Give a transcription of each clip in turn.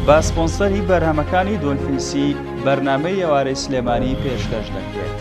با سپۆنسەری بەرهەمەکانی دۆلفینسی بەرنامەی ئێوارەی سلێمانی پێشکەش دەکرێت.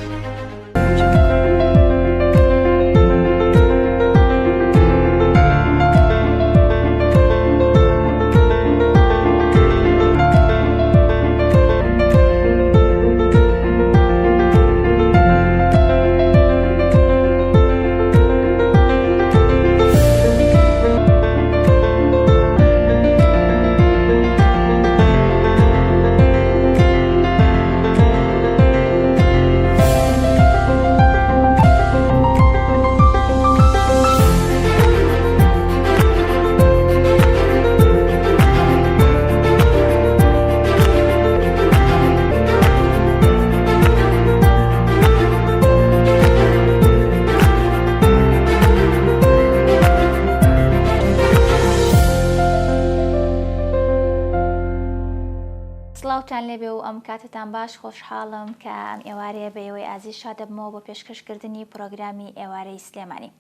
سڵاوتان لێبێ و ئەم کاتتان باش خۆشحاڵم کە ئەم ئێوارەیە بە ئێوەی ئازیز شادەبمەوە بۆ پێشکەشکردنی پرۆگرامی ئێوارەی سلێمانی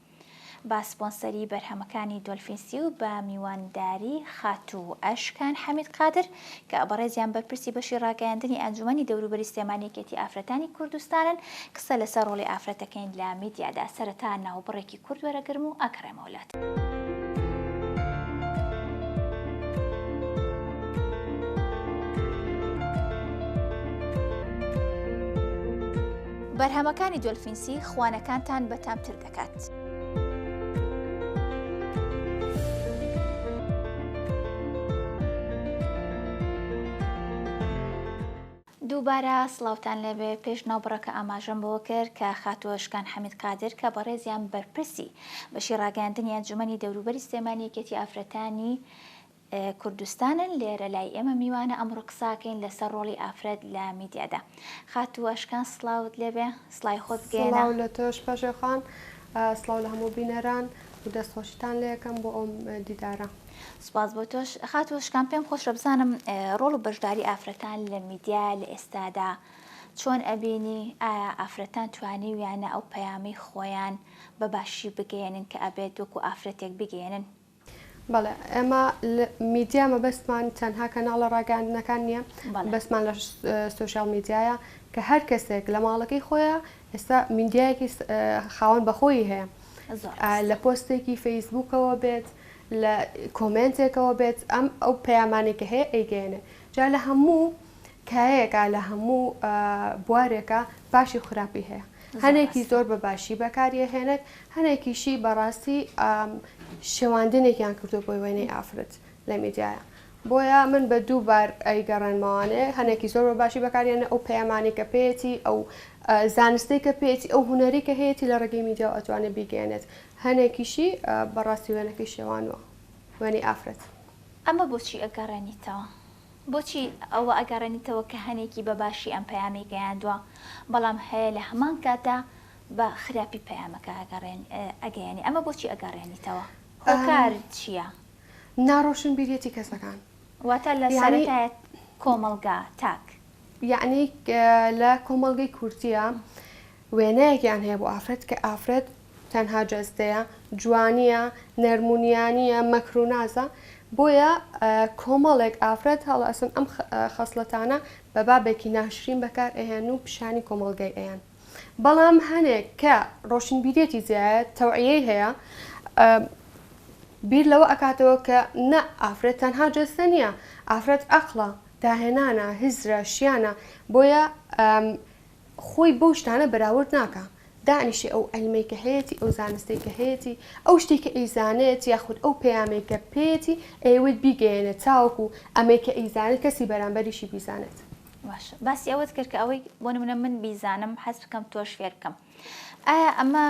با سپۆنسەری بەرهەمەکانی دۆلفینسی و بە میوانداری خاتوو ئەشکان حەمید قادر کە بەڕێزیان بەرپرسی بەشی ڕاگەیاندنی ئەنجومەنی دەوروبەری سلێمانیەکێتی ئافرەتانی کوردستانن قسە لەسەر ڕۆڵی ئافرەتەکەین لە میدیادا سەرەتا ناوبڕێکی کورد وەرەگرم و ئەکڕێمە وڵات. بەرهەمەکانی دۆلفینسی خوانەکانتان بەتامتر دەکات. دووبارە سڵاوتان لێبێ پێش ناوبڕەکە ئاماژەم بۆ کرد کە خاتوو ئەشکان حەمید قادر کە بەڕێزیان بەرپرسی بەشی ڕاگەیاندنی ئەنجومەنی دەوروبەری سلێمانیەکێتی ئافرەتانی کوردستانن لێرە لای ئێمە میوانە ئەمڕۆ قساکەین لەسەر ڕۆڵی ئافرەت لە میدیادا. خاتوو ئەشکان سڵاوت لێبێ، سڵای خۆت بگەێنە. سڵاو لە تۆش پەشێخان، سڵاو لە هەموو بینەران و دەستخۆشیتان لێ یەکەم بۆ ئەم دیدارە. سوپاس بۆ تۆش. خاتوو ئەشکان پێم خۆشە بزانم ڕۆڵ و بەشداری ئافرەتان لە میدیا لە ئێستادا چۆن ئەبینی؟ ئایا ئافرەتان توانیویانە ئەو پەیامی خۆیان بە باشی بگەێنن کە ئەبێت وەکو ئافرەتێک بگەێنن؟ بەڵێ، ئێمە میدیا مەبەستمان تەنها کەناڵە ڕاگەیاندنەکان نییە، بەسمان لە سوشیال میدیایە کە هەر کەسێک لە ماڵەکەی خۆیان ئێستا میدیایەکی خاوەن بەخۆی هەیە، لە پۆستێکی فەیسبووکەوە بێت، لە کۆمنتێکەوە بێت، ئەو پەیامانێکە هەیە ئەیگەێنێ. جا لە هەموو کایەکە لە هەموو بوارێکە باشی خراپی هەیە. هەنێکی زۆر بە باشی بەکاریهێنێت، هەنێکیشی بەڕاستی شێواندنێکیان کردو بۆی وێنەی ئافرەت لە میدیایە. بۆیە من بە دووبار ئەیگەڕێنمەوانێ هەنێکی زۆر بە باشی بەکارێنە ئەو پەیامانی کە پێێتی، ئەو زانستی کە پێێتی، ئەو هوەری کە هەیەی لە ڕێگەی میدیا ئەتوانێت بیگەێنێت. هەنێکیشی بەڕاستی وێنەکەی شێوانوە، وێنەی ئافرەت. ئەمە بۆچی ئەگەڕێنیتەوە؟ بۆچی ئەوە ئەگەڕێنیتەوە کە هەنێکی بە باشی ئەم پەیامی گەیاندووە بەڵام هەیە لە هەمان کاتا بە خراپی پەیامەکە ئەگەیانی؟ ئەمە بۆچی ئەگەڕێنیتەوە؟ هۆکار چییە؟ ناڕۆشنبیریەتی کەسەکان، واتە لە سەرەتایە کۆمەڵگا تاک، یعنی لە کۆمەڵگەی کورتیە وێنەیەکیان هەیە بۆ ئافرەت کە ئافرەت تەنها جەستەیە، جوانیە، نەرمونیانیە، مەکرونازە. بۆیە کۆمەڵێک ئافرەت هەڵ ئەسن ئەم خەسڵەتانە بە بابێکی ناشرین بەکار ئەهێن و پیشانی کۆمەڵگەی ئەیان. بەڵام هەنێک کە ڕۆشنبیرێتی زیایە، تەوعیەی هەیە، بیر لەوە ئەکاتەوە کە نە ئافرەت تەنها جەستە نییە، ئافرەت ئەقڵە، داهێنانە، هزرە، شیانە. بۆیە خۆی بەو شتانە بەراورد ناکە، دانیشی ئەو ئەلمەی کە هەیەی، ئەو زانستی کە هەیەی، ئەو شتێک کە ئەیزانێت یاخود ئەو پەیامێک کە پێێتی ئەیوێت بیگەێنێت چاوەکو ئەمەی کە ئەیزانێت کەسی بەرامبەریشی بیزانێت. باشە، باسی ئەوەت کرد کە ئەوەی بۆ نمونە من بیزانم حەز بکەم تۆش فێر بکەم. ئایا ئەمە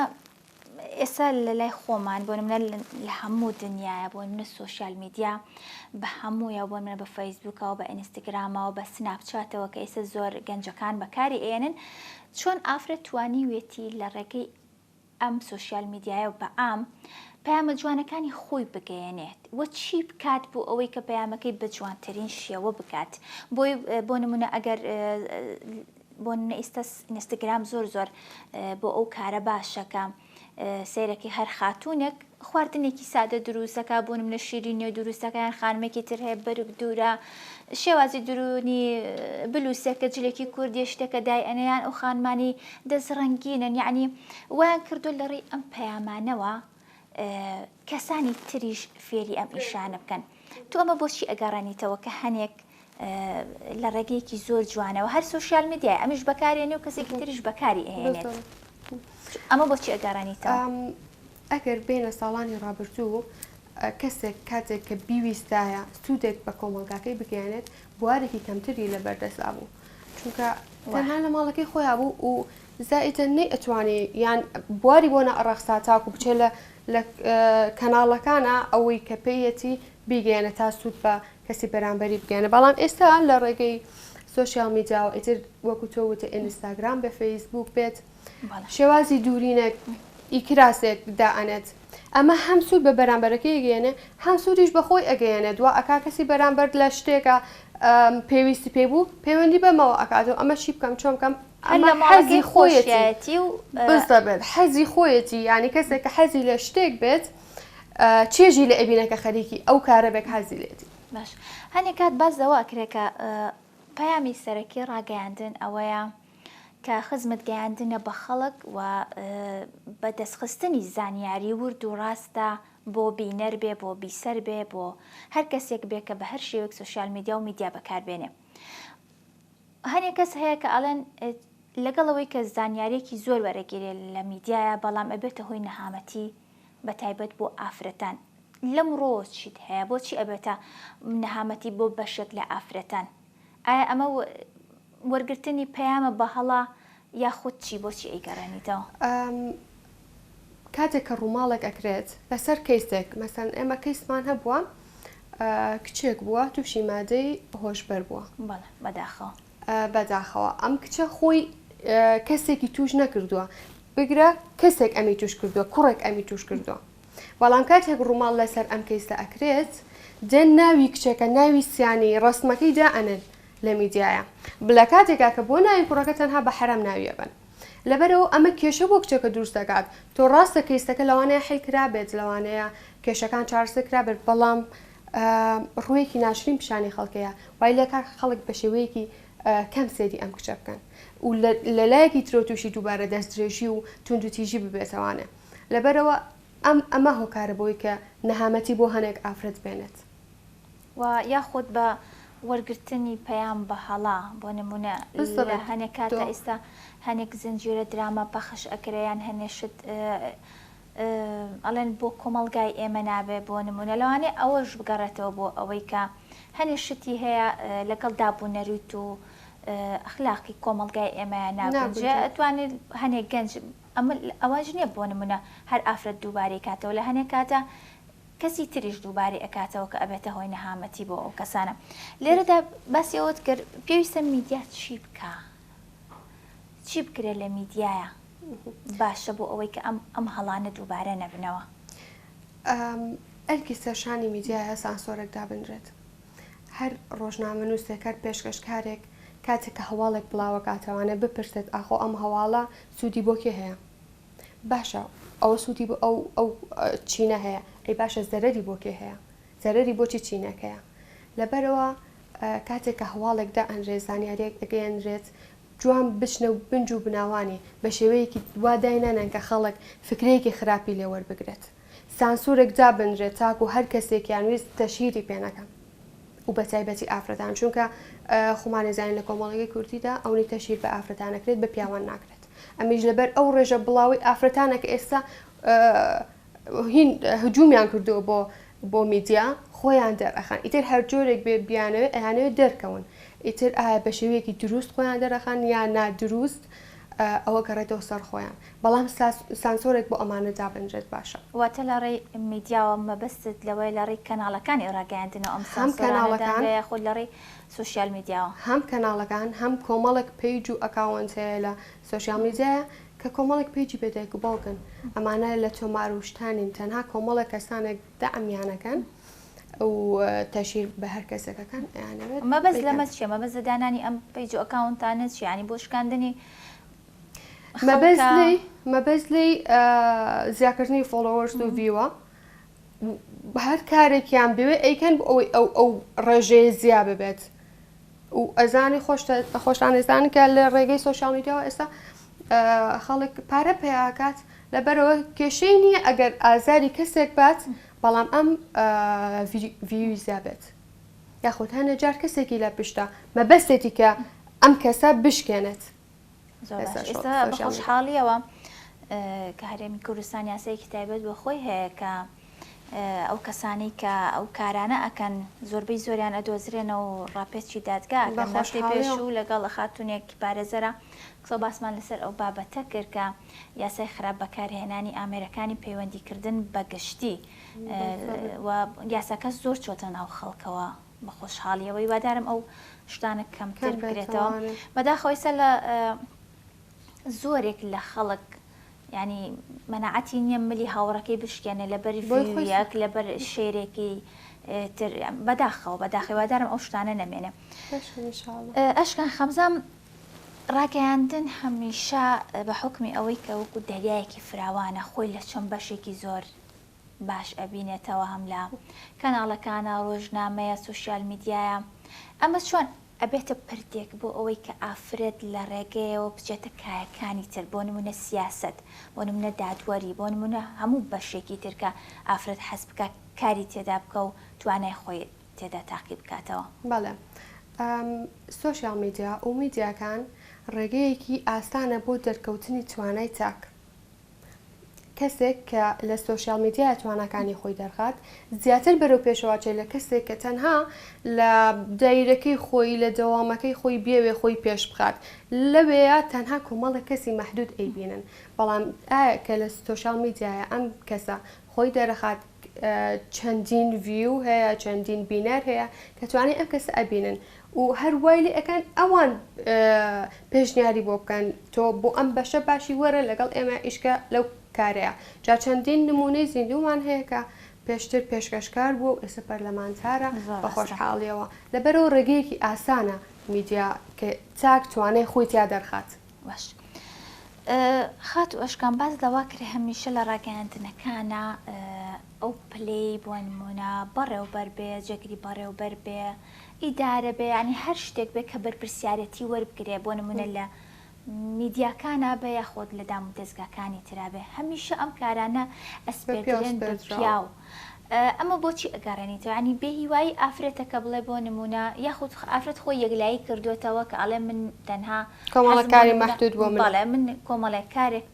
ئێستا لە لای خۆمان بۆ نمونە لە هەموو دنیاە، بۆ نمونە سۆشیال میدیا بە هەموویە، بۆ نمونە بە فەیسبووکەوە، بە ئینستاگرامەوە، بە سناپچاتەوە کە ئێستا زۆر گەنجەکان بەکاری ئێنن، چۆن ئافرەت توانیوێتی لە ڕێگەی ئەم سۆشیال میدیایە و بە ئام پەیامە جوانەکانی خۆی بگەیەنێت؟ وە چی بکات بۆ ئەوەی کە پەیامەکەی بە جوانترین شێوە بکات؟ بۆ نمونە ئەگەر بۆ ئێستا ئینستاگرام زۆر بۆ ئەو کارە باشەکە، سیرەکی هەر خاتوونێک خواردنێکی سادە دروستەکە بوون منە شیرینی و دروستەکەیان خانمێکی تر هەیە بەرگ دوورە شێوازی درونی بلووسێکە جلێکی کوردی شتێکە دای ئەنەیان ئەو خانمانی دەستڕەنگینن یعنی ویان کردو لە ڕێی ئەم پەیامانەوە کەسانی تریش فێری ئەم ئیشانە بکەن تو ئەمە بۆچی ئەگەڕێنیتەوە کە هەنێک لە ڕێگەیەکی زۆر جوانەوە هەر سوشیال میدیای ئەمیش بەکارێنێ و کەسێکی تریش بەکاری ئەهێنێت ئەمە بۆچی ئەگەڕێنیتەوە ئەگەر بینە ساڵانی ڕابردوو کەسێک کاتێک کە بیویستایە سوودێک بە کۆمەلگاکەی بگەێنێت بوارێکی کەمتری لە بەردەسا بوو چونکە تەنها لە ماڵەکەی خۆیان بوو و زائیتە نەی ئەتوانی یان بواری بۆ نەڕەخسا تاکو بچێت لە کەناڵەکانە ئەوەی کە پێیەتی بیگەێنە تا سوود بە کەسی بەرامبەری بگەێنە بەڵام ئێستا لە ڕێگەی سوشیال میدیا و ئیتر وەکو تۆ وتە ئینستاگرام بە فەیسبوک بێت شێوازی دوورینێک ئیکراسێک دائەنێت ئەمە هەم سوود بە بەرامبەرەکەی گەێنێ هەم سوودیش بەخۆی ئەگەیەنێت دووە ئەکا کەسی بەرامبەر لە شتێکە پێویستی پێبوو پەیوەندی بەمەوە ئەکاتەوە ئەمە چی بکەم چۆن بکەم حەزی خۆیەتی و بێت حەزی خۆیەتی ینی کەسێک کە حەزی لە شتێک بێت چێژی لە ئەبینەکە خەریکی ئەو کارەبێک حەزی لێتی باش هەنێک کات بازەوە ئەکرێکە پەیامی سەرەکی ڕاگەیاندن ئەوەیە کە خزمەت گەیاندنە بە خەڵک و بە دەستخستنی زانیاری ورد و ڕاستە بۆ بینەر بێ بۆ بیسەر بێ بۆ هەر کەسێک بێ کە بە هەر شێوەیەک سوشیال میدیا و میدیا بەکاربێنێ هەنێک کەس هەیە کە ئەڵێن لەگەڵەوەی کە زانیارێکی زۆر وەرەگیرێ لە میدیایە بەڵام ئەبێتە هۆی نەهامەتی بە تایبەت بۆ ئافرەتان لەم ڕۆ چیت هەیە بۆچی ئەبێتە نەهامەتی بۆ بەشێک لە ئافرەتان ئایا ئەمە وەرگرتنی پەیامە بە هەڵا یاخود چی بۆچی ئەیگەڕێنیتەوە کاتێک کە ڕووماڵێک ئەکرێت لەسەر کەیسێک مەسەن ئێمە کەیسمان هەبووە کچێک بووە تووشی مادەی هۆشبەر بووە بەداخەوە ئەم کچە خۆی کەسێکی توش نەکردووە بگرە کەسێک ئەمی توش کردووە کوڕێک ئەمی توش کردووە بەڵام کاتێک ڕووماڵ لەسەر ئەم کەیسە ئەکرێت دێن ناوی کچێکە ناوی سیانی ڕستمەکەی دائەنن لە میدیایە بلە کاتێکا کە بۆ ناوی کوڕەکە تەنها بە حرام ناویە بن لەبەرەوە ئەمە کێشە بۆ کچێکە دروست دەکات تۆ ڕاستە کەیسەکە لەوانەیە حیلکرا بێت لەوانەیە کێشەکان چارەسەرکرا بێت بەڵام ڕوویەکی ناشرین پیشانی خەڵکەیە وای لە کار خەڵک بە شێوەیەکی کەم سێدی ئەم کچە بکەن و لە لایەکی ترۆ تووشی دووبارە دەستدرێژی و توندوتیژی ببێتەوانە لەبەرەوە ئەمە هۆکارە بۆی کە نەهامەتی بۆ هەنێک ئافرەت بێنێت و یاخود بە وەرگرتنی پەیام بە هەڵا بۆ نمونە لە هەنێک کاتە ئێستا هەنێک زنجیرە دراما پەخش ئەکرەیان هەنێشت ئەڵێن بۆ کۆمەڵگای ئێمە نابێ بۆ نمونە لەوانێ ئەوەش بگەڕێتەوە بۆ ئەوەی کە هەنێشتی هەیە لەگەڵ دابوونەریت و ئەخلاقی کۆمەڵگای ئێمە نابنجێ ئەتوانێت هەنێک گەنج ئەوەش نییە بۆ نمونە هەر ئافرەت دووبارەی کاتەوە لە هەنێک کاتە کەسی تریش دووبارەی ئەکاتەوە کە ئەبێتە هۆی نەهامەتی بۆ ئەو کەسانە لێرەدا باسی ئەوت کرد پێویستە میدیا چی بکە چی بکرێت لە میدیایە باشە بۆ ئەوەی کە ئەم هەڵانە دووبارە نەبنەوە ئەرکی سەرشانی میدیایە سانسۆرێک دابنرێت هەر ڕۆژنامە نووسێک هەر پێشکەشکارێک کاتێک کە هەواڵێک بڵاوەکاتەوانە بپرسێت ئاخۆ ئەم هەواڵە سوودی بۆ کێ هەیە باشە ئەوە سوودی بۆ ئەو چینە هەیە ئەی باشە زەرەری بۆ کێ هەیە زەرەری بۆچی چینەکەیە لەبەرەوە کاتێک کە هەواڵێکدا ئەنرێ زانیاریەک ئەگەیەنرێت جوان بچنە و بنج و بناوانی بە شێوەیەکی واداینانن کە خەڵک فکرەیەکی خراپی لێوەربگرێت سانسورێک دابنرێت تاکو هەر کەسێکیان ویست تەشهیری پێنەکەن و بە تایبەتی ئافرەتان چونکە خۆمانێزانین لە کۆمەڵگەی کوردیدا ئەوەی تەشهیر بە ئافرەتانەکرێت بە پیاوان ناکرێت ئەمیش لەبەر ئەو ڕێژە بڵاوی ئافرەتانە کە ئێستا هین هجوومیان کردووە بۆ میدیا خۆیان دەرەخان ئیتر هەر جۆرێک بێ بیانەوێت ئەیانەوێت دەرکەون ئیتر ئایا بە شێوەیەکی دروست خۆیان دەرەخان یان نادروست ئەوە گەڕێتەوە سەر خۆیان بەڵام سانسۆرێک بۆ ئەمانە دابنجێت باشە واتە لە ڕێی میدیاوە مەبەستت لەوەی لە ڕێی کەناڵەکانی ڕاگەیاندنەوە ئەم سانسۆرانەدا خۆ لە ڕێی سوشیال میدیاوە هەم کەناڵەکان هەم کۆمەڵێک پیج و ئەکاونت هەیە لە سوشیال میدیایە کە کۆمەڵێک پیجی بێدایک و باوکن ئەمانە لە تۆمار و شتانین تەنها کۆمەڵێک کەسانێک دەئەمیانەکەن و تەشیر بە هەر کەسەکەکان یانەوێت مەبەز لەمە چیە مەبەز دانانی ئەم پیج و ئەکاونتانە چیانی بۆ شکاندنی مەبەز لی زیادکردنی فۆلۆوەرز و ڤیوە هەر کارێکیان بوێ ئەیکەن ئەوەی ئەو ڕێژەیە زیاد ببێت و ئەزانی خۆشتانێزان کە لە ڕێگەی سۆشیال میدیاەوە ئێستا خەڵک پارە پێیاکات لەبەرەوە کێشەی نییە ئەگەر ئازاری کەسێک بات بەڵام ئەم ڤیوی زیابێت یاخود هەنە جار کەسێکی لە پشتە مەبەستێتی کە ئەم کەسە بشکێنێت. ئێستا بە خۆشحاڵیەوە کە هەرێمی کوردستان یاسایەکی تایبەت بۆ خۆی هەیە کە ئەو کەسانی کە ئەو کارانە ئەکەن زۆربەی زۆریان ئەدۆزرێنەوە و ڕاپێچی دادگا نەشتی پێش و لەگەڵ لە خاتونێکی پارێزەرە قسە باسمان لەسەر ئەو بابەتە کرد کە یاسای خراپ بەکارهێنانی ئامێرەکانی پەیوەندیکردن بە گشتی و یاساکە زۆر چۆتە ناو خەڵکەوە بە خۆشحاڵیەوەی وادارم ئەو شتانە کەمتر بکرێتەوە بەداخەوەی لە زۆرێک لە خەڵک ینی مەناعەتی نییە ملی هاوڕەکەی بشکێنێ لەبەر ڤیویەک لەبەر شێرێکی بەداخەوە وادارم ئەو شتانە نەمێنێ. ئەشکان خەمزام ڕاگەیاندن هەمیشە بە حکمی ئەوەی کە وەکو دەریایەکی فراوانە خۆی لە چەند بەشێکی زۆر باش ئەبینێتەوە هەم لە کەناڵەکانە ڕۆژنامەیە سوشیال میدیایە ئەمە چۆن ئەبێتە پردێک بۆ ئەوەی کە ئافرەت لە ڕێگەیەوە بچێتە کایەکانی تر بۆ نمونە سیاست بۆ نمونە دادوەری بۆ نمونە هەموو بەشێکی ترکە ئافرەت حەز بکە کاری تێدا بکە و توانای خۆی تێدا تاقی بکاتەوە. بەڵێ سوشیال میدیا و میدیاکان ڕێگەیەکی ئاسانە بۆ دەرکەوتنی توانای چاک. کەسێک کە لە سوشیال میدیا توانەکانی خۆی دەرخات زیاتر بەرەو پێشەواچێت لە کەسێک کە تەنها لە دایرەکەی خۆی لە دەوامەکەی خۆی بێوێ خۆی پێش بخات لەوەیە تەنها کۆمەڵە کەسی مەحدود ئەیبینن بەڵام ئایا کە لە سوشیال میدیایە ئەم کەسە خۆی دەرەخات چەندین ڤیو هەیە چەندین بینەر هەیە کە توانێت ئەم کەسە ئەبینن و هەر وای لێ ئەەکەن ئەوان پێشنیاری بۆ بکەن تۆ بۆ ئەم بەشە باشی وەرە لەگەڵ ئێمە ئیشکە لەو کارەیە جا چەندین نمونەی زیندومان هەیە کە پێشتر پێشکەشکار بوو ئێستا پەرلەمانتارە بە خۆشحاڵیەوە لەبەرەوە ڕێگەیەکی ئاسانە میدیا کە چاک توانای خۆی تیا دەرخات. باش خات و ئەشکان باز دەوا کرێ هەمیشە لە ڕاگەیاندنەکانە ئەو پلەی بۆ نمونە بەڕێوەبەر بێ جێگری بەڕێوەبەر بێ ئیدارە بێ ینی هەر شتێک بێ کە بەرپرسیارەتی وەربگرێ بۆ نمونە لە میدیاکانە بە یاخۆت لە دام و دەستگاکانی ترابێ هەمیشە ئەم کارانە ئەسپێدرێن بە پیاو ئەمە بۆچی ئەگەڕێنیتەوە ینی بێ هیوایی ئافرەتەکە بڵێ بۆ نمونە یاخود ئافرەت خۆی یەکلایی کردوێتەوە کە ئەڵێ من تەنها کۆمەڵەکاری مەحدود بۆ بەڵێ من کۆمەڵێک کارێک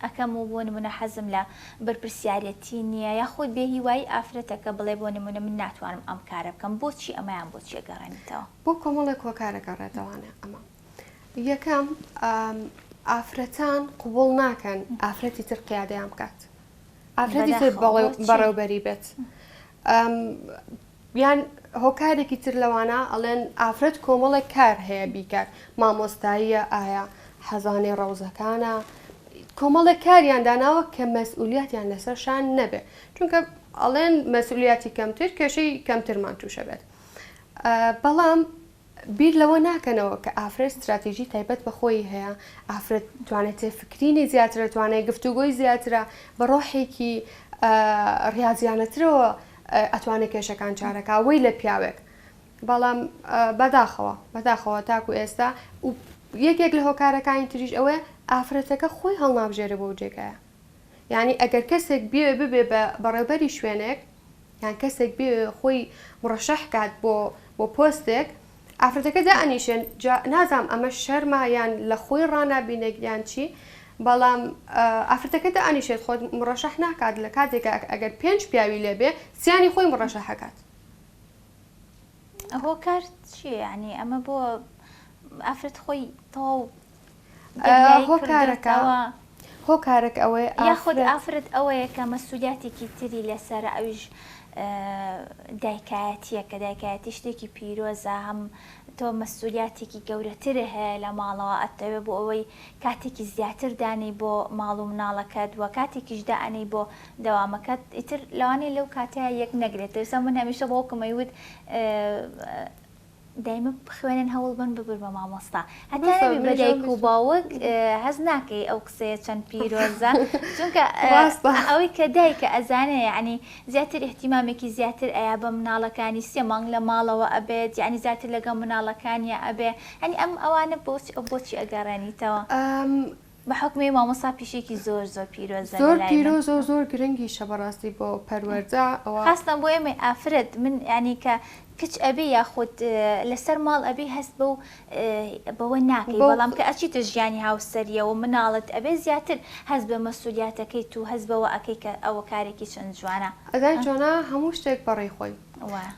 ئەەکەم و بۆ نمونە حەزم لە بەرپرسیارەتی نییە یاخود بێ هیوایی ئافرەتەکە بڵێ بۆ نمونە من ناتوانم ئەم کارە بکەم بۆچی ئەمەیان بۆچی ئەگەڕێنیتەوە بۆ کۆمەڵێک کۆکارەگەڕێتەوانە ئەمە یەکەم ئافرەتان قوبوڵ ناکەن ئافرەتی تر قیادەیان بکات ئافرەتی تر بەڕێوبەری بێت یان هۆکارێکی تر لەوانە ئەڵێن ئافرەت کۆمەڵێک کار هەیە بیکات مامۆستاییە ئایا حەزانەی ڕەوزەکانە کۆمەڵێک کاریان داناوە کە مەسئولیاتیان لەسەرشان نەبێ چونکە ئەڵێن مەسئولیاتی کەمتر کێشەی کەمترمان تووشە بێت بەڵام بیر لەوە ناکەنەوە کە ئافرەت استراتیژی تایبەت بە خۆی هەیە ئافرەت توانێت فکرینی زیاترە توانێت گفتوگۆی زیاترە بە ڕۆحێکی ڕاضیانەترەوە ئەتوانێت کێشەکان چارەکە وەی لە پیاوێک بەڵام بەداخەوە تاکو ئێستا و یەکێک لە هۆکارەکانی تریش ئەوەیە ئافرەتەکە خۆی هەڵنابژێرە بۆ جێگایە یعنی ئەگەر کەسێک بێ ببێ بە بەڕێوبەری شوێنێک یان کەسێک بێ خۆی مڕەشەح کات بۆ پۆستێک ئافرەتەکە دائنیشێن نازام ئەمە شەرمە یان لە خۆی ڕانابینێک یان چی بەڵام ئافرەتەکە دائنیشێت خۆت مڕەشەح ناکات لە کاتێکە ئەگەر 5 پیاوی لێبێ سیانی خۆی مڕەشەحەکات هۆکار چیە ینی ئەمە بۆ ئافرەت خۆی تەواو هۆکارێک ئەوەیە یاخود ئافرەت ئەوەیە کە مەسئولیاتێکی تری لەسەر ئەویش دایکایەتیە کە دایکایەتی شتێکی پیرۆزە هەم تۆ مەسئولیاتێکی گەورەترە هەیە لە ماڵەوە ئەتەوێت بۆ ئەوەی کاتێکی زیاتر دانی بۆ ماڵ و مناڵەکەت وە کاتێکیش دائەنەی بۆ دەوامەکەت ئیتر لەوانەیە لەو کاتەیە یەک نەگرێت سە من هەمیشە بۆ کەمەیوت دایمە خوێنن هەوڵ بن ببر بە مامۆستا هەتا نەبی بەدایک و باوەک هەز ناکەی ئەو قسەیە چەند پیرۆزە چونکە ئەوەی کە دایکە ئەزانێ یعنی زیاتر احتیمامێکی زیاتر ئەیا بە مناڵەکانی سێ مانگ لە ماڵەوە ئەبێت یعنی زیاتر لەگەڵ مناڵەکانیە ئەبێ ئەنی ئەم ئەوانە بۆچی ئەگەڕێنیتەوە بە حکمی مامۆستا پیشێکی زۆر زۆر پیرۆزە زۆر پیرۆز و زۆر گرنگی شە بەڕاستی بۆ پەروەردە ئەوە خاستن بۆ ئێمە ئافرەت من ینی کە کچ ئەبێ یاخود لەسەر ماڵ ئەبێ هەست بەوە ناکەی بەڵام کە ئەچیتە ژیانی هاوسەریەوە مناڵت ئەبێ زیاتر هەست بە مەسئولیاتەکەیت و هەست بەوە ئەەکەی کە ئەوە کارێکی چەند جوانە ئەدای جوانە هەموو شتێک بەڕێی خۆی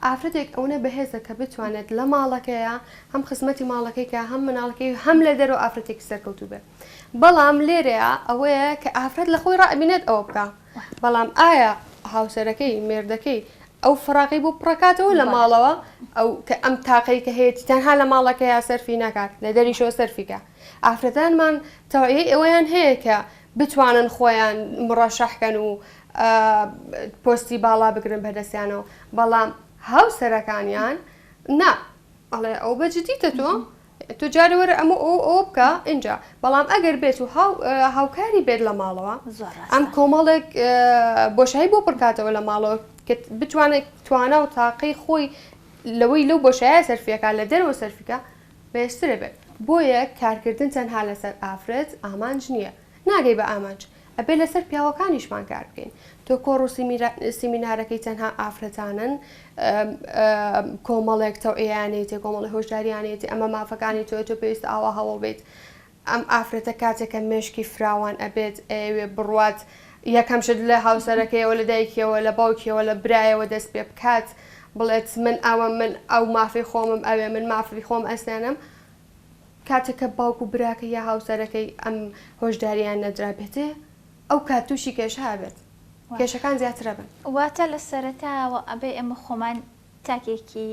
ئافرەتێک ئەوە بەهێزە کە بتوانێت لە ماڵەکەیە هەم خزمەتی ماڵەکەیکە هەم مناڵەکەی هەم لە دەرەوە ئافرەتێکی سەرکەوتوو بێ بەڵام لێرەیە ئەوەیە کە ئافرەت لە خۆی ڕائبینێت ئەوە بکە بەڵام ئایا هاوسەرەکەی مێردەکەی ئەو فراقی بۆ پڕکاتەوە لە ماڵەوە ئەو کە ئەم تاقەی کە هەیە تەنها لە ماڵەکەیە سەرفی ناکات لە دەریشەوە سەرفیکە ئافرەتانمان تەواوی ئەوەیان هەیە کە بتوانن خۆیان مڕەشەحکەن و پۆستی باڵا بگرن بەدەستیانەوە بەڵام هاوسەرەکانیان نا ئەڵێ ئەو بەجددیتە تۆ جارە وەرە ئەمە ئەو بکە اینجا بەڵام ئەگەر بێت و هاوکاری بێت لە ماڵەوە ئەم کۆمەڵێک بۆشایی بۆ پڕکاتەوە لە ماڵەوە بتوانێت توانە و تاقی خۆی لەوەی لەو بۆشایە سەرفیەکە لە دەرەوە سەرفیکە بەهێشترە بێت بۆیە کارکردن تەنها لەسەر ئافرەت ئامانج نییە ناگەی بە ئامانج ئەبێ لەسەر پیاوەکانیشمان کار بکەین تۆ کۆڕ و سیمینارەکەی تەنها ئافرەتانن کۆمەڵێک تەوئیانێتی کۆمەڵی هۆشداریانێتی ئەمە مافەکانی تۆ پێویست ئاوا هەوڵ بێت ئەم ئافرەتە کاتێکە مێشکی فراوان ئەبێت ئەوێ بڕوات یەکەم شت لە هاوسەرەکەیەوە لە دایکیەوە لە باوکیەوە لە برایەوە دەست پێ بکات بڵێت من ئەوە من ئەو مافی خۆمم ئەوێ من مافی خۆم ئەستێنم کاتێککە باوک و براکە یا هاوسەرەکەی ئەم هۆشداریان نەدرا بێتێ ئەو کات تووشی کێشە هەبێت کێشەکان زیاترە بن واتە لە سەرەتاوە ئەبێ ئێمە خۆمان تاکێکی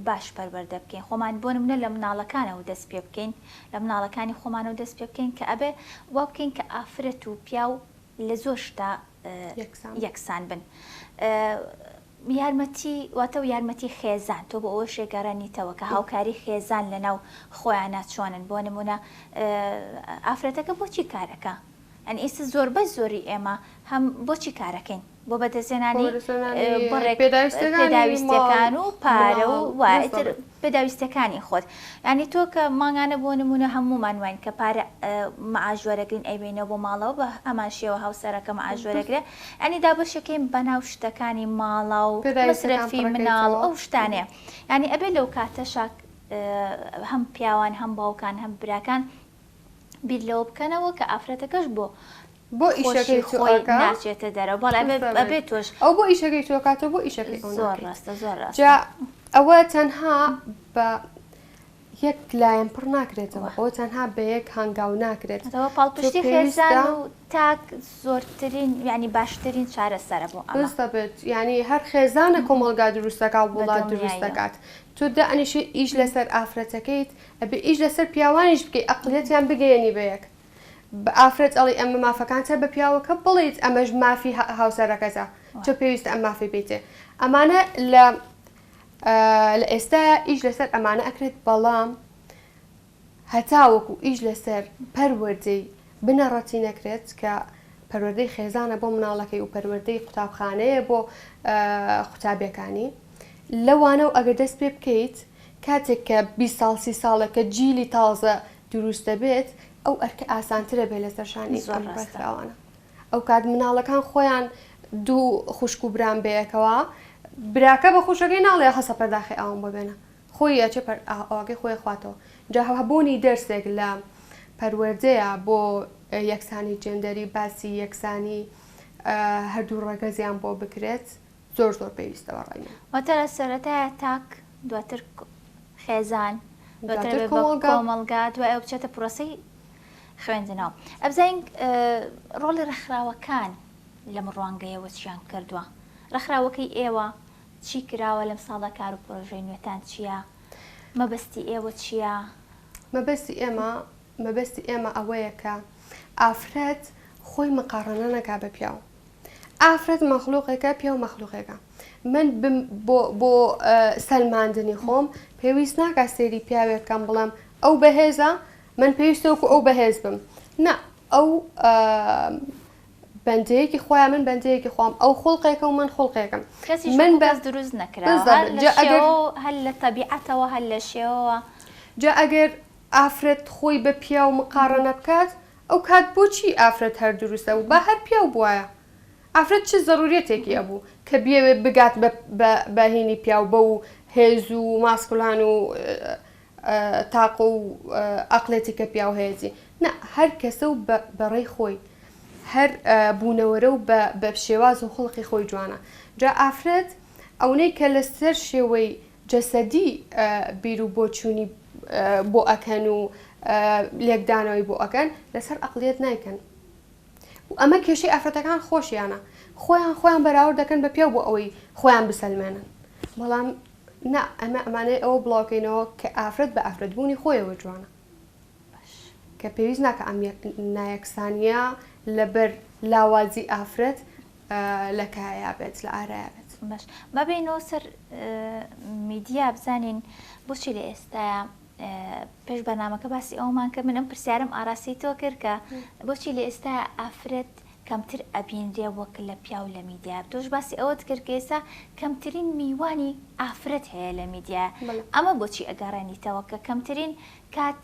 باش پەروەردە بکەین خۆمان بۆ نمونە لە مناڵەکانەوە دەست پێ بکەین لە مناڵەکانی خۆمانەوە دەست پێ بکەین کە ئەبێ وا بکەین کە ئافرەت و پیا و لە زۆر شتا یەکسان بن یارمەتی واتە و یارمەتی خێزان تۆ بۆ ئەوە شێگەڕێنیتەوە کە هاوکاری خێزان لەناو خۆیان چۆنن بۆ نمونە ئافرەتەکە بۆچی کارەکە ئەن ئێستا زۆر بە زۆری ئێمە هەم بۆچی کارەکەین بۆ بەدەستێنانی پێداویستەکان و پارە و وایتر پێداویستەکانی خۆت ینی تۆ کە ماگانە بۆ نمونە هەمومان وین کە پارە مەعاژوەرەگرین ئەیبێنەوە بۆ ماڵەوە بە ئەمان شێوە هاوسەرەکە مەعاژوەرەگرێ ئەنی دابشەکەین بەناو شتەکانی ماڵە و مەسرەفی مناڵ ئەو شتانەیە ینی ئەبێ لەو کاتەشاک هەم پیاوان هەم باوکان هەم براکان بیر لەوە بکەنەوە کە ئافرەتەکەش بۆ ئیشەکەی خۆی ناچێتە دەرەوە بەڵام ئەبێ تۆش ئەو بۆ ئیشەکەی تۆکاتەوە بۆ ئیشەکەی زۆر ڕاستە زۆر ڕاست ئەوە تەنها بە یەک لایەن پڕ ناکرێتەوە ئەوە تەنها بە یەک هەنگاو ناکرێتەوە پاڵپشتی خێزان و تاک زۆرترین ینی باشترین چارەسەرە بۆ ئەمە بێت ینی هەر خێزانە کۆمەلگا دروستەکە و وڵات دروست دەکات تۆ دائنیش ئیش لەسەر ئافرەتەکەیت ئەبێ ئیش لەسەر پیاوانیش بکەی ئەقلێتیان بگەیەنی بە یەک ئافرەت ئەڵی ئەمە مافەکانتە بە پیاوەکە بڵیت ئەمەش مافی هاوسەرەکەتە تۆ پێویستە ئەم مافی بێتێ ئەمانە لە ئێستا ئیش لەسەر ئەمانە ئەکرێت بەڵام هەتاوەکو ئیش لەسەر پەروەردەی بنەڕەتی نەکرێت کە پەروەردەی خێزانە بۆ مناڵەکەی و پەروەردەی قوتابخانەیە بۆ قوتابیەکانی لەوانە و ئەگەر دەست پێ بکەیت کاتێک کە 20 ساڵ 30 ساڵە کە جیلی تازە دروستە بێت ئەو ئەرکە ئاسانترە بێ لەسەر شانی ڕێکخراوانە ئەو کات مناڵەکان خۆیان دوو خوشک و بران بەیەکەوە براکە بە خوشەکەی ناڵێ هەسە پەرداخی ئەوم بۆ بێنە خۆی ئەچێ ئەوەکەی خۆی خواتەوە جا هەبوونی دەرسێک لە پەروەردەیە بۆ یەکسانی جێندەری باسی یەکسانی هەردوو ڕێگەزیان بۆ بکرێت زۆر زۆر پێویستەوە ڕێنە واتە لە سەرەتایە تاک دواتر خێزان دواتر کۆمەڵگا دوای ئەو بچێتە پرۆسەی خوێندنەوە ئەبزین ڕۆڵی ڕێکخراوەکان لەم ڕوانگەیەوە چیان کردووە ڕێکخراوەکەی ئێوە چی کراوە لەم ساڵە کار و پرۆژەی نوێتان چییە مەبەستی ئێوە چییە مەبەستی ئێمە ئەوەیە کە ئافرەت خۆی مقارنە نەکا بە پیاو ئافرەت مەخلوقێکە پیا و مەخلوقێکە من بۆ سەلماندنی خۆم پێویست ناکات سێری پیاوێکم بڵێم ئەو بەهێزە من پێویستەوەکو ئەو بەهێز بم نا ئەو بەندەیەکی خۆیان من بەندەیەکی خۆم ئەو خۆڵقێکە و من خۆڵقێکم من بەس دروست نەکراوە هەل لە تەبیعەتەوە هەل لە شێوەوە جا ئەگەر ئافرەت خۆی بە پیا و مقارنە بکات ئەو کات بۆچی ئافرەت هەر دروستە و با هەر پیا و بواە ئافرەت چ زەڕوریەتێکی ئەبوو کە بیاوێ بگات بەهینی پیا و بە و هێز و ماسکولان و تاق و ئەقلێتی کە پیا و هێزی نە هەر کەسە و بەڕێی خۆی هەر بوونەوەرە و بە شێواز و خڵقی خۆی جوانە جا ئافرەت ئەوەی کە لەسەر شێوەی جەسەدی بیر و بۆچوونی بۆ ئەکەن و لێکدانەوەی بۆ ئەکەن لەسەر ئەقلیت نایکەن و ئەمە کێشەی ئافرەتەکان خۆشیانە خۆیان بەراورد دەکەن بە پێ بۆ ئەوەی خۆیان بسەلمێنن بەڵام نا ئەمانەی ئەوە بڵاوکەینەوە کە ئافرەت بە ئافرەتبوونی خۆیەوە جوانە کە پێویست ناکە ئەم نایەکسانیە لەبەر لاوازی ئافرەت لە کایە بێت لە ئارایە بێت باش بابینەوە سەر میدیا بزانین بۆچی لە ئێستاە پێش بەنامەکە باسی ئەومان کە من ئەم پرسیارم ئاراسی تۆ کرد کە بۆچی لە ئێستا ئافرەت کەمتر ئەبینرێ وەک لە پیا و لە میدیا تۆش باسی ئەوەت کرد کە ئێستا کەمترین میوانی ئافرەت هەیە لە میدیا ئەمە بۆچی ئەگەڕێنیتەوە کە کەمترین کات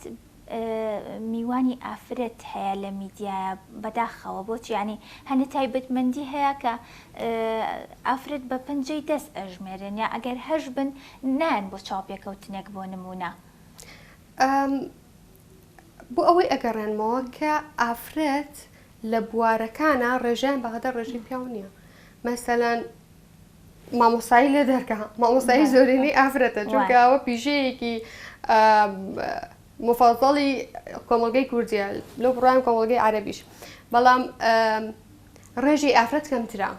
میوانی ئافرەت هەیە لە میدیایە بەداخەوە بۆچی ینی هەنە تایبەتمەندی هەیە کە ئافرەت بە پەنجەی دەست ئەژمێرن یا ئەگەر هەش بن نان بۆ چاوپێکەوتنێک بۆ نمونە بۆ ئەوەی ئەگەڕێنمەوە کە ئافرەت لە بوارەکانە ڕێژیان بەغەدە ڕێژی پیاو نییە مەسەلەن مامۆسایی لێ دەرکە مامۆسایی زۆرینەی ئافرەتە چونکەوە پیشەیەکی مفاضڵی کۆمەلگەی کوردیە لەو بڕایم کۆمەلگەی عەرەبیش بەڵام ڕێژی ئافرەت کەمترا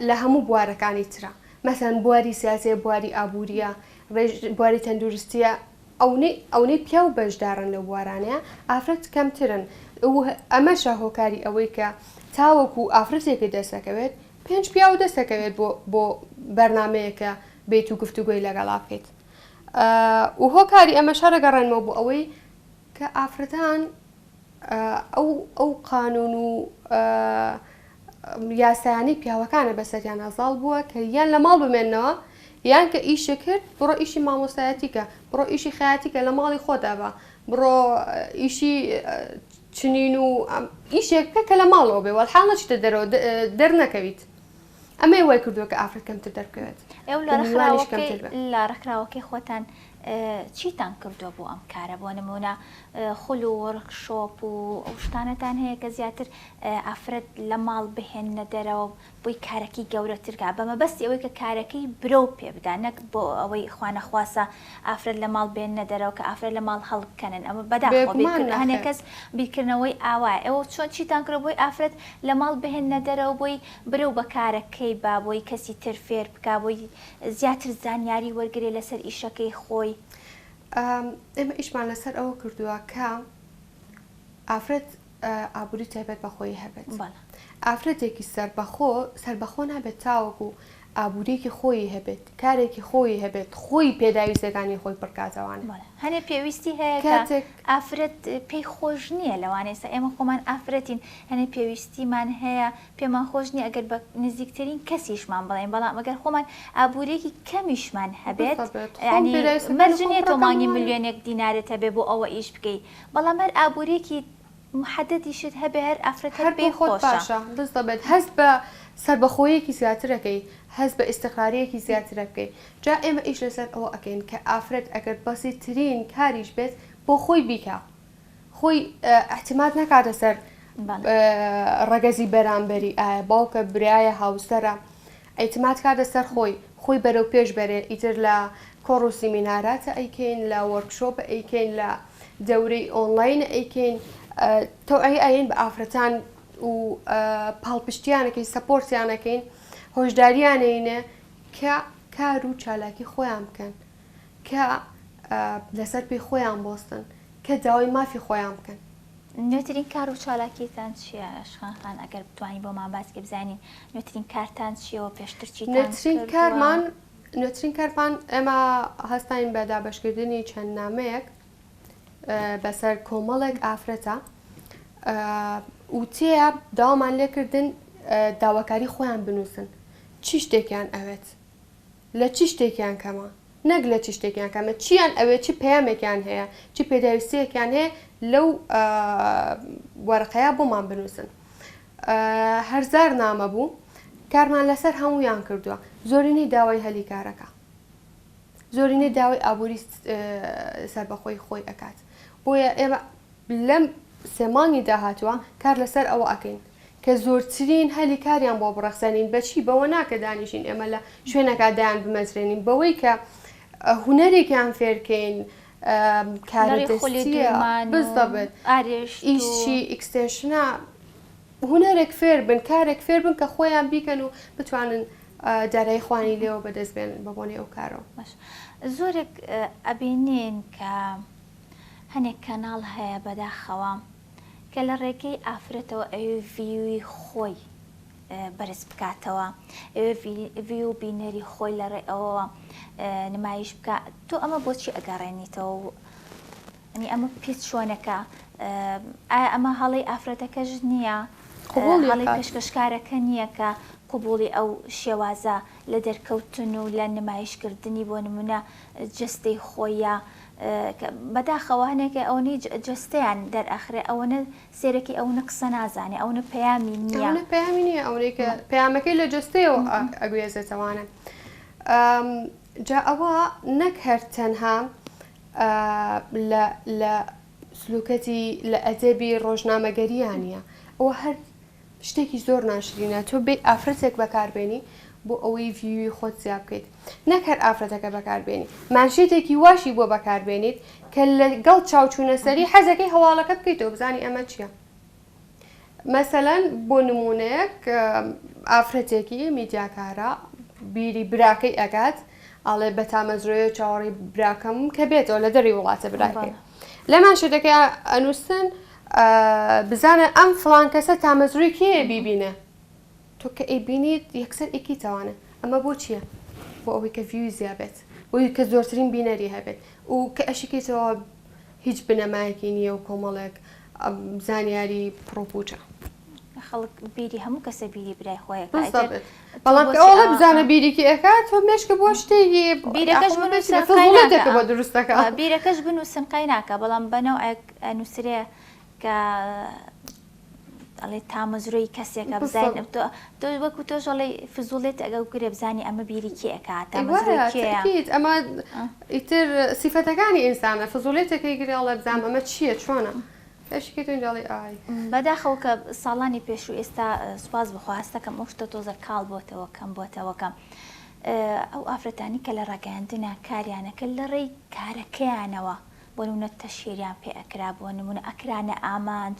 لە هەموو بوارەکانی ترا مەسەن بواری سیاسێ بواری ئابووریە بواری تەندروستیە ئەوەی پیا و بەشدارن لە بوارانەیە ئافرەت کەمترن ئەمەشە هۆکاری ئەوەی کە تاوەکو ئافرەتێکی دەستەکەوێت 5 پیا و دەستەکەوێت بۆ بەرنمەیەکە بێت و گفتوگوی لەگەڵا بکەیت و هۆکاری ئەمە شارەگەڕێنەوە بۆ ئەوەی کە ئافرەتان ئەو قانون و یاسایانی پیاوەکانە بەسەریان ئازاڵ بووە کە یان لە ماڵ بمێنەوە یان کە ئیشە کرد بڕۆ ئیشی مامۆستایەتیکە بڕۆ ئیشی خەیاتیکە لە ماڵی خۆدا بە بڕۆ ئیشی چنین و ئیشێکەکە کە لە ماڵەوە بێ وەڵحاڵ نەچیتە دەرەوە دەرنەکەویت ئەمەی وای کردووە کە ئافرەت کەمتر دەرکەوێت ئێو لە ڕێکخراوەکەی خۆتان چیتان کردووە بۆ ئەم کارە بۆ نمونە خول و وەرکشۆپ و ئەو شتانەتان هەیە کە زیاتر ئافرەت لە ماڵ بهێنە دەرەوە بۆی کارەکەی گەورەترگا بەمە بەستی ئەوەی کە کارەکەی برۆ پێ بدە نەک بۆ ئەوەی خوانەخواسە ئافرەت لە ماڵ بێنە دەرەوە کە ئافرەت لە ماڵ هەڵبکەنن ئەمە بەداخۆ هەنێک کەس بیرکردنەوەی ئاوایە ئەوە چۆن چیتان کرد بۆی ئافرەت لە ماڵ بهێنە دەرەوە بۆی برۆ بە کارەکەی با بۆی کەسی تر فێر بکە بۆی زیاتر زانیاری وەرگێ لەسەر ئیشەکەی خۆی ئێمە ئیشمان لەسەر ئەوە کردووە کە ئافرەت ئابووری تایبەت بەخۆی هەبێت ئافرەتێکی سەربەخۆ نابێت تاوەکو ئابووریەکی خۆی هەبێت کارێکی خۆی هەبێت خۆی پێداویستەکانی خۆی پڕکاتەوانە هەنێ پێویستی هەیە کە ئافرەت پێی خۆش نییە لەوانەیە ئێمە خۆمان ئافرەتین هەنێ پێویستیمان هەیە پێمان خۆش نییە ئەگەر بە نزیکترین کەسیشمان بڵێن بەڵام ئەگەر خۆمان ئابووریەکی کەمیشمان هەبێت ینی مەرجێت تۆمانی ملیۆنێک دینارێت هەبێ بۆ ئەوە ئیش بکەیت بەڵام هەر ئابووریەکی محددیشت هەبێ هەر ئافرەت هەر پێی خۆشە دەست دەبێت هەست بە سربەخۆیەکی زیاترەکەی هەست بە ئیستقراریەکی زیاترە بکەی جا ئێمە ئیش لەسەر ئەوە ئەکەین کە ئافرەت ئەگەر بەسیترین کاریش بێت بۆ خۆی بیکە خۆی احتیمات نەکاتە سەر ڕەگەزی بەرامبەری ئایا باوکە برایە هاوسەرە ئەیتمات کاتە سەر خۆی بەرەو پێش بەرێ ئیتر لە کۆڕ و سیمیناراتە ئەیکەین لە وەرکشۆپە ئەیکەین لە دەورەی ئۆنلاین ئەیکەین تۆعی ئاین بە ئافرەتان و پاڵپشتیانەکەی سەپۆرتیانەکەین هۆشداریانەینە کە کار و چالاکی خۆیان بکەن کە لەسەر پێی خۆیان بۆستن کە داوای مافی خۆیان بکەن نوێترین کار و چالاکیتان چییە عشقان خان ئەگەر بتوانین بۆمان باسکە بزانین نوێترین کارتان چیەوە پێشتر چیتان نوێترین کارمان ئێمە هەستین بە دابەشکردنی چەند نامەیەک بەسەر کۆمەڵێک ئافرەتە و تێە داوامان لێکردن داواکاری خۆیان بنووسن چی شتێکیان ئەوێت لە چی شتێکیان کەمە نەک لە چی شتێکیان کەمە چیان ئەوێت چی پەیامێکیان هەیە چی پێداویستیەکیان هەیە لەو وەرقەیە بۆمان بنووسن هەرزار نامە بوو کارمان لەسەر هەموویان کردووە زۆرینەی داوای هەلی کارەکە زۆرینەی داوای ئابووری سەربەخۆی خۆی ئەکات بۆیە ئێمە لەم سێمانی داهاتووە کار لەسەر ئەوە ئەکەین کە زۆرترین هەلی کاریان بۆ بڕەخسەنین بەچی بەوە ناکە دانیشین ئێمە لە شوێنەکە دایان بمەزرێنین بەوەی کە هوەرێکیان فێرکەین کارەدەستیە بزدەبێت ئیشی ئیکستێشنە هوەرێک فێر بن کارێک فێر بن کە خۆیان بیکەن و بتوانن دارایی خوانی لێەوە بەدەست بێن بە بۆنێ ئەو کارەوە زۆرێک ئەبینین کە هەنێک کەناڵ هەیە بەداخەوە کە لە ڕێگەی ئافرەتەوە ئەوێ ڤیوی خۆی بەرز بکاتەوە ئەوێ ڤیو بینەری خۆی لە ڕێ ئەوەوە نمایش بکە تۆ ئەمە بۆچی ئەگەڕێنیتەوە ئەنی ئەمە پێت چۆنەکە ئایا ئەمە هەڵی ئافرەتەکەش نییە هەڵی پێشکەشکارەکە نییە کە قوبوڵی ئەو شێوازە لە دەرکەوتن و لە نمایشکردنی بۆ نمونە جستەی خۆیە بەداخەوە هەنێکە ئەوەی جستیان دەرئەخرێ ئەوەنە سێرەکی ئەوە قسە نازانێ ئەوە پەیامی نییە پەیامی نییە ئەوەیە پەیامەکەی لە جستەوە ئەگوێزێتەوانە جا ئەوە نەک هەر تەنها لە سلوکەتی لە ئەدەبی ڕۆژنامەگەریانە ئەوە هەر شتێکی زۆر ناشرینە تۆ بێ ئافرەتێک بەکاربێنی بۆ ئەوەی ڤیوی خۆت زیاد بکەیت نەک هەر ئافرەتەکە بەکاربێنی مانشێتێکی واشی بۆ بەکاربێنیت کە لەگەڵ چاوچوونەسەری حەزەکەی هەواڵەکە بکەیتەوە بزانی ئەمە چییە مەسەلەن بۆ نمونەیەک ئافرەتێکی میدیاکارە بیری براکەی ئەگات ئاڵێ بە تامەزرۆیە چاوەڕی براکەم کە بێتەوە لە دەری وڵاتە براکەی لە مانشێتەکە ئەنووسن بزانە ئەم فڵان کەسە تامەزروی کێیە بیبینە تۆ کە ئەیبینیت یەکسەر ئێکیتەوانە ئەمە بۆ چییە بۆ ئەوەی کە ڤیوی زیابێت بۆی کە زۆرترین بینەری هەبێت و کە ئەشیکەیتەوە هیچ بنەمایەکی نییە و کۆمەڵێک زانیاری پرۆپوچە خەڵک بیری هەموو کەسە بیری برای خۆیە بەڵام ئەوڵە بزانە بیریکی ئەکات تۆ مێشکە بۆ شتێکی بیرەکەش بۆ دروستەکە بیرەکەش بنووسن قای ناکە بەڵام بەنەو ئەنووسرێ کە ئەڵێ تامەزرۆی کەسێکە بزانین تۆ وەکو تۆژەڵی فزوڵێت ئەگەڵ گورێ بزانی ئەمە بیریکی ئەکات ئەمە ئیتر سیفەتەکانی ئینسانە فزوڵێتێکی گرێڵە بزانام ئەمە چییە چۆنە بەداخەوە کە ساڵانی پێش و ئێستا سوپاس بخواستەکەم ئەو شتە تۆزە کاڵ بۆتەوە کەم بۆتەوەکەم ئەو ئافرەتانی کە لە ڕاگەاندنا کاریانەکە لە ڕێی کارەکەیانەوە بۆ نمونە تەشیریان پێ ئەکرا بۆ نمونە ئەکرانە ئامانج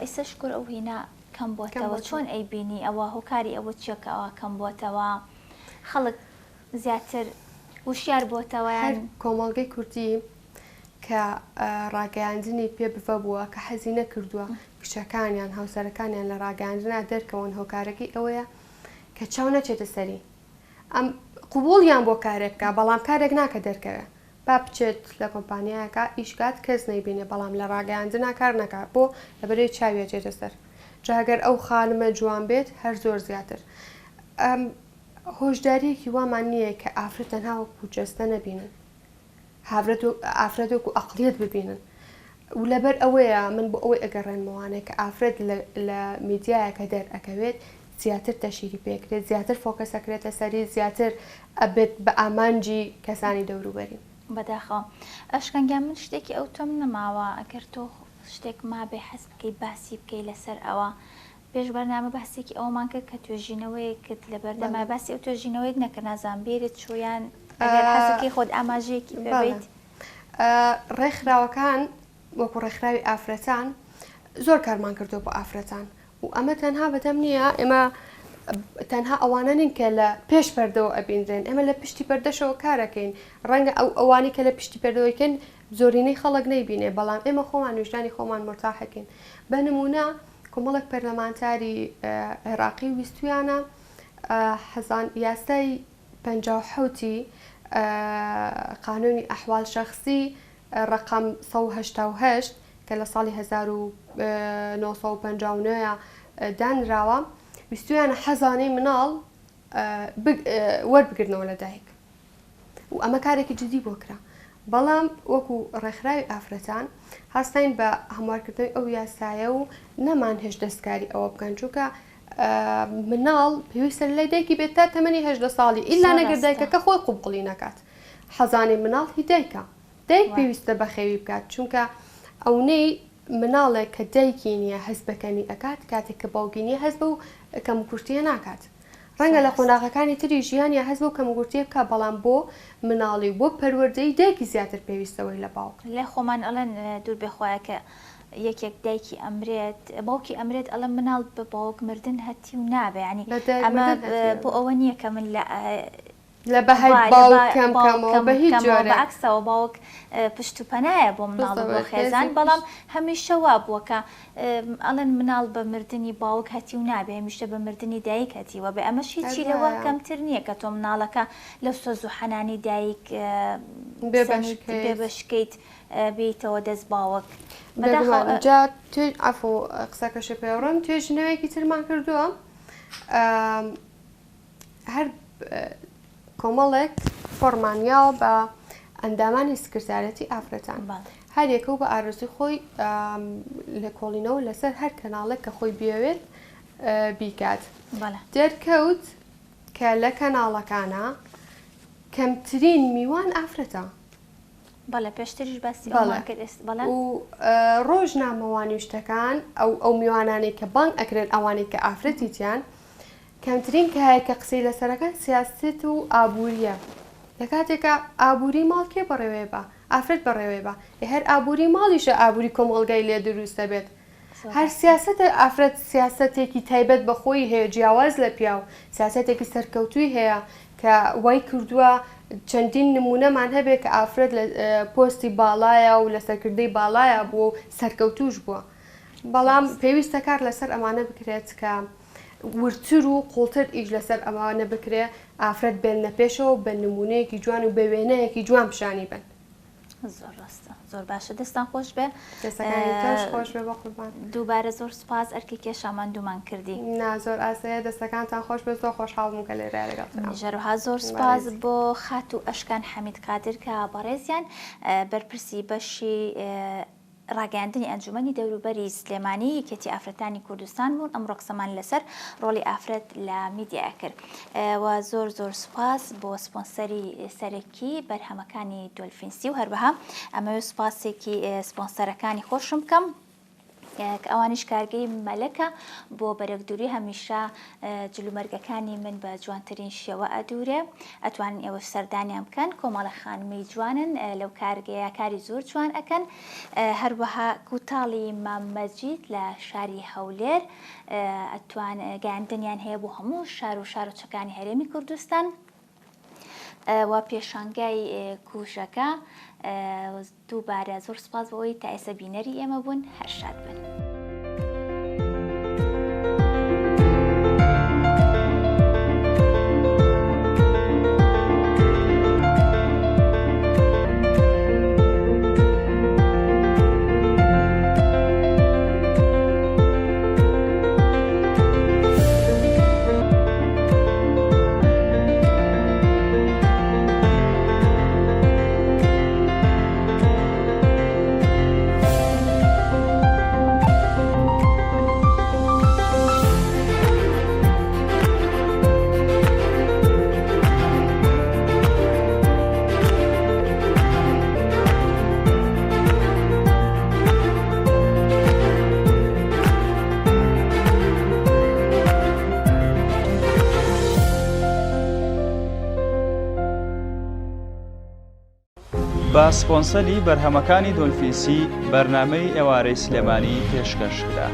ئێستا شکر ئەو هینا کەم بۆتەوە چۆن ئەیبینی ئەوە هۆکاری ئەوە چیەکەەوە کەم بۆتەوە خەڵک زیاتر وشیار بۆتەوەیان کۆمەڵگەی کوردی کە ڕاگەاندنی پێ بفە بووە کە حەزی نەکردووە کچەکانیان هاوسەرەکانیان لە ڕاگەاندنا دەرکەون هۆکارەکەی ئەوەیە کە چاو نەچێتە سەری ئەم قوبوڵیان بۆ کارێک بکە بەڵام کارێک ناکە دەرکەوێ با بچێت لە کۆمپانیایەکە ئیشکات کەس نەیبینێ بەڵام لە ڕاگەاندنا کار نەکە بۆ لەبەرەوەی چاویە چێتە سەر جاگەر ئەو خانمە جوان بێت هەر زۆر زیاتر هۆشداریەکی وامان نییە کە ئافرەت تەنها وەکو جەستە نەبینن ئافرەتێک و ئەقلیت ببینن و لەبەر ئەوەیە من بۆ ئەوەی ئەگەڕێنمەوانەیە کە ئافرەت لە میدیایەکە دەرئەکەوێت زیاتر تەشیری پێکرێت زیاتر فۆکەسەکرێتە سەری زیاتر ئەبێت بە ئامانجی کەسانی دەوروبەری بەداخەوە ئەشکەنگیان من شتێکی ئەو تۆم نەماوە ئەگەر تۆ شتێک مابێ حەز بکەی باسی بکەی لەسەر ئەوە پێش بەرنامە باسێکی ئەومان کرد کە توێژینەوەیەکت لە بەردەما باسی ئەو توێژینەوەیت نەکە نازان بێرت چۆیان ئەگەر حەزەکەی خۆت ئاماژەیەکی ببیت ڕێکخراوەکان وەکو ڕێکخراوی ئافرەتان زۆر کارمان کردو بۆ ئافرەتان و ئەمە تەنها بەدەم نییە ئێمە تەنها ئەوانە نین کە لە پێش پەردەوە ئەبیندرێن ئێمە لە پشتی پەردەشەوە کارەکەین ڕەنگە ئەوانی کە لە پشتی پەردەوەکەن زۆرینەی خەڵک نەیبینێ بەڵام ئێمە خۆمان وجدانی خۆمان مرتاحەکەین بە نمونە کۆمەڵێک پەرلەمانتاری عێراقی ویستویانە یاسای 57 قانونی ئەحوال شەخسی ڕقم 188 کە لە ساڵی 1959 دانراوە ویستویانە حەزانەی مناڵ وەربگرنەوە لە دایک و ئەمە کارێکی جدی بۆ کرا بەڵام وەکو ڕێکخراوی ئافرەتان هەستین بە هەموارکردنەوەی ئەو یاسایە و نەمان هێش دەستکاری ئەوە بکەن چونکە مناڵ پێویستە لای دایکی بێت تا تەمەنی 18 ساڵی ئیلا نەگەر دایکەکە خۆی قوبقڵی نەکات حەزانەی مناڵ هی دایکە دایک پێویستە بەخێوی بکات چونکە ئەوەی مناڵێک کە دایکی نییە هەست بەکەمی ئەکات کاتێک کە باوکی نییە هەست بە و کەمکورتیە ناکات ڕەنگە لە قۆناغەکانی تری ژیانیا هەست بە و کەمگورتیە بکە بەڵام بۆ مناڵی بۆ پەروەردەی دایکی زیاتر پێویستەوەی لە باوک لە خۆمان ئەڵەن دوور بخوایە کە یەکێک دایکی ئەمرێت باوکی ئەمرێت ئەڵە مناڵ بە باوک مردن هەتی و نابێ ینی ئەمە بۆ ئەوە نییە کە من لە بەهای باوکەم کەمەوە بە هیچ جۆرە عکسەوە باوک پشت و پەنایە بۆ مناڵ بۆ خێزان بەڵام هەمیشەوا بووە کە ئەڵەن مناڵ بە مردنی باوک هەتی و نابێ هەمیشتە بە مردنی دایک هەتیوە بێ ئەمە هیچی لەوە کەمتر نییە کە تۆ مناڵەکە لە سۆز و حەنانی دایک بێ بەشکەیت بێتەوە دەست باوک جا توێ ئەفۆ قسەکەشە پێوڕم توێژنەوەیەکی ترمان کردووە هەر کۆمەڵێک فۆرمانیاوە بە ئەندامانی سکرتارەتی ئافرەتان هەرێکە و بە ئارزوی خۆی لە کۆڵینەوە لەسەر هەر کەناڵێک کە خۆی بێوێت بیکات دەرکەوت کە لە کەناڵەکانە کەمترین میوان ئافرەتە بەڵێ پێشتریش باسی و ڕۆژنامەوانی شتەکان ئەو میوانانەی کە بانگ ئەکرێت ئەوانەی کە ئافرەتیتیان کەمترین کە هەیە کە قسەی لەسەرەکان سیاست و ئابوووریە لە کاتێکە ئابووری ماڵ کێ بەڕێوێ بە ئافرەت بەڕێوێ بە هەر ئابووری ماڵیشە ئابووری کۆمەڵگای لێ دروستە بێت هەر سیاستە ئافرەت سیاستێکی تایبەت بەخۆی هەیە جیاواز لە پیاو سیاستێکی سەرکەوتوی هەیە کە وای کردووە چەندین نمونەمان هەبێت کە ئافرەت لە پۆستی باڵایە و لە سەرکردەی باڵایە بۆ سەرکەوتوش بووە بەڵام پێویستە کار لەسەر ئەمانە بکرێت کە ورتر و قوڵتر ئیش لەسەر ئەمانە بکرێ ئافرەت بێنە پێشەوە بە نمونەیەکی جوان و بە وێنەیەکی جوان پیشانی بن زۆر ڕاستە زۆر باشە دەستان خۆش بێ خۆش بێ بە قوربان دووبارە زۆر سوپاس ئەرکی کێشامان دوومان کردی زۆر ئاسەیە دەستەکانتان خۆش بێت زۆر خۆشحاڵم کە لێرە لەگەڵ زۆر سوپاس بۆ خات و ئەشکان حەمید قادر کە بەڕێزیان بەرپرسی بەشی ڕاگەاندنی ئەنجومەنی دەوروبەری سلێمانی یەکێتی ئافرەتانی کوردستان بوون ئەمڕۆ قسەمان لەسەر ڕۆڵی ئافرەت لە میدیا کرد و زۆر زۆر سوپاس بۆ سپۆنسەری سەرەکی بەرهەمەکانی دۆلفینسی و هەروەها ئەمەوێ سوپاسێکی سپۆنسەرەکانی خۆشم بکەم ئەوانیش کارگەی مەلەکە بۆ بەرەکدووری هەمیشە جلومەرگەکانی من بە جوانترین شێوە ئەدوورێ ئەتوانن ئێوە سەردانیان بکەن کۆمەڵە خانمەی جوانن لەو کارگەیە کاری زۆر جوان ئەکەن هەروەها کوتاڵی مامەجید لە شاری هەولێر ئەتوان گەیاندنیان هەیە بۆ هەموو شار و شارۆچەکانی هەرێمی کوردستان و پێشانگای کوژەکە دووبارە زۆر سپاس بەوەی تا ئێستا بینەری ئێمە بوون هەر شاد بن. بە سپۆنسەری بەرهەمەکانی دۆلفینسی بەرنامەی ئێوارەی سلێمانی پێشکەشکرا.